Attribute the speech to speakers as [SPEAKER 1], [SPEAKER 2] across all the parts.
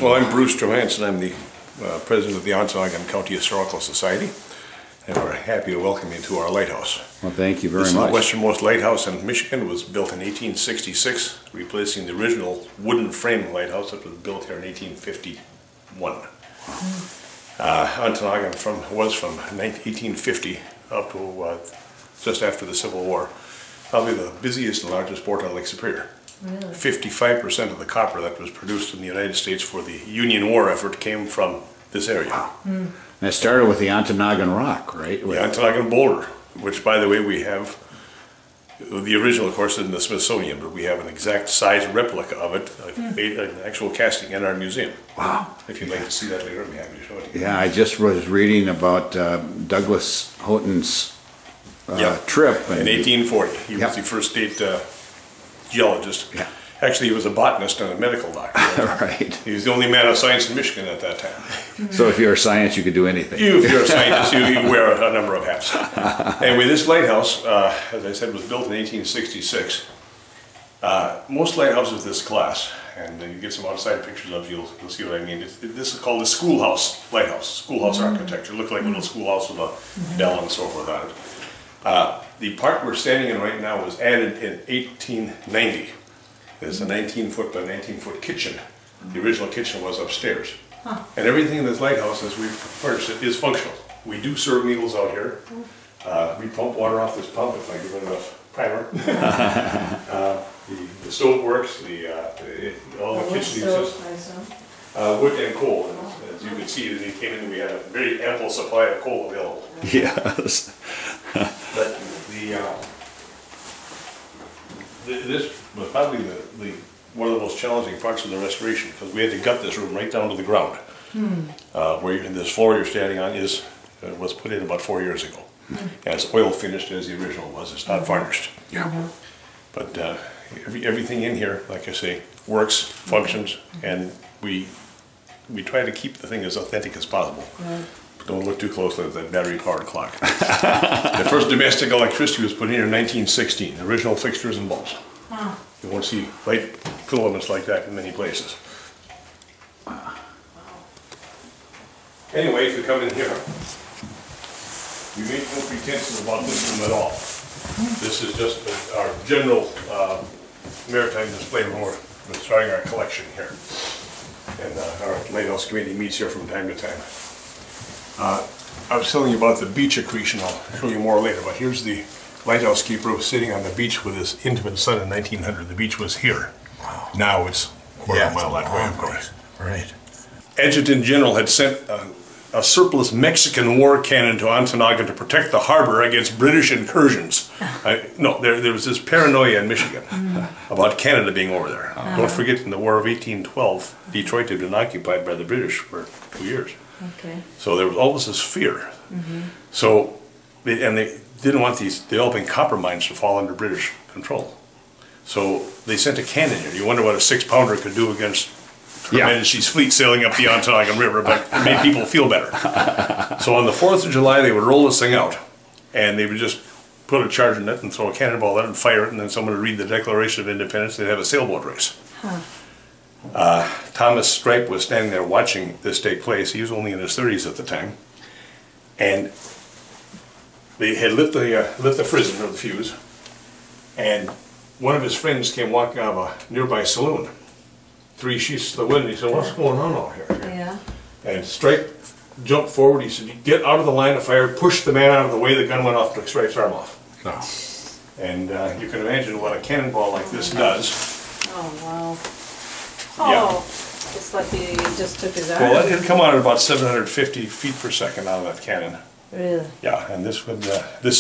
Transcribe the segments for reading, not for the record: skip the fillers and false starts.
[SPEAKER 1] Well, I'm Bruce Johanson. I'm the president of the Ontonagon County Historical Society, and we're happy to welcome you to our lighthouse.
[SPEAKER 2] Well, thank you very
[SPEAKER 1] much. This is the westernmost lighthouse in Michigan. It was built in 1866, replacing the original wooden frame lighthouse that was built here in 1851. Ontonagon was from 1850 up to just after the Civil War, probably the busiest and largest port on Lake Superior.
[SPEAKER 3] Really?
[SPEAKER 1] 55% of the copper that was produced in the United States for the Union War effort came from this area.
[SPEAKER 2] Wow. And it started with the Ontonagon rock, right?
[SPEAKER 1] The Ontonagon boulder, which, by the way, we have, the original, of course, is in the Smithsonian, but we have an exact size replica of it, an actual casting in our museum.
[SPEAKER 2] Wow.
[SPEAKER 1] If you'd like to see that later, I'd be happy to show it to you.
[SPEAKER 2] Yeah, I just was reading about Douglas Houghton's trip.
[SPEAKER 1] In 1840. He was the first state geologist.
[SPEAKER 2] Yeah.
[SPEAKER 1] Actually, he was a botanist and a medical doctor.
[SPEAKER 2] Right.
[SPEAKER 1] He was the only man of science in Michigan at that time.
[SPEAKER 2] So if you're a scientist, you could do anything.
[SPEAKER 1] If you're a scientist, you wear a number of hats. Anyway, this lighthouse, as I said, was built in 1866. Most lighthouses of this class, and you get some outside pictures of, you'll see what I mean. This is called the schoolhouse lighthouse, schoolhouse architecture. It looked like a little schoolhouse with a bell and so forth on it. The part we're standing in right now was added in 1890. It's a 19-foot by 19-foot kitchen. The original kitchen was upstairs. And everything in this lighthouse, as we've furnished it, is functional. We do serve meals out here. We pump water off this pump if I give it enough primer. The stove works, all the kitchen uses wood and coal. As you can see, as we came in, we had a very ample supply of coal available.
[SPEAKER 2] Yes.
[SPEAKER 1] But this was probably one of the most challenging parts of the restoration, because we had to gut this room right down to the ground. This floor you're standing on was put in about 4 years ago. And it's oil finished as the original was. It's not varnished.
[SPEAKER 2] Yeah.
[SPEAKER 1] But everything in here, like I say, works, functions, and we try to keep the thing as authentic as possible. Don't look too closely at that battery-powered clock. The first domestic electricity was put in here in 1916, original fixtures and bulbs. You won't see light filaments like that in many places. Anyway, if you come in here, we make no pretenses about this room at all. This is just our general maritime display room. We're starting our collection here. And our Lighthouse Committee meets here from time to time. I was telling you about the beach accretion. I'll show you more later, but here's the lighthouse keeper sitting on the beach with his infant son in 1900. The beach was here. Wow. Now it's a quarter of a mile that way, of course.
[SPEAKER 2] Right.
[SPEAKER 1] Adjutant General had sent a surplus Mexican war cannon to Ontonagon to protect the harbor against British incursions. There was this paranoia in Michigan about Canada being over there. Don't forget, in the War of 1812, Detroit had been occupied by the British for 2 years.
[SPEAKER 3] Okay.
[SPEAKER 1] So there was always this fear. So, they didn't want these developing copper mines to fall under British control. So they sent a cannon here. You wonder what a 6-pounder could do against Her Majesty's fleet sailing up the Ontonagon River, but it made people feel better. So on the 4th of July, they would roll this thing out, and they would just put a charge in it and throw a cannonball at it and fire it, and then someone would read the Declaration of Independence. They'd have a sailboat race. Thomas Stripe was standing there watching this take place. He was only in his 30s at the time, and they had lit the frizzen or the fuse, and one of his friends came walking out of a nearby saloon. 3 sheets to the wind. He said, "What's going on out here?"
[SPEAKER 3] Yeah.
[SPEAKER 1] And Stripe jumped forward. He said, "Get out of the line of fire." Pushed the man out of the way. The gun went off, took Stripe's arm off. And you can imagine what a cannonball like this does.
[SPEAKER 3] Oh wow.
[SPEAKER 1] Yeah.
[SPEAKER 3] Oh, it's like he just took his arm.
[SPEAKER 1] Well, it come out at about 750 feet per second out of that cannon.
[SPEAKER 3] Really?
[SPEAKER 1] Yeah, and this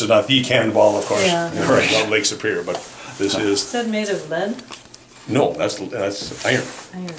[SPEAKER 1] is not the cannonball, of course, on Lake Superior, but this is.
[SPEAKER 3] Is that made of lead?
[SPEAKER 1] No, that's iron.
[SPEAKER 3] Iron.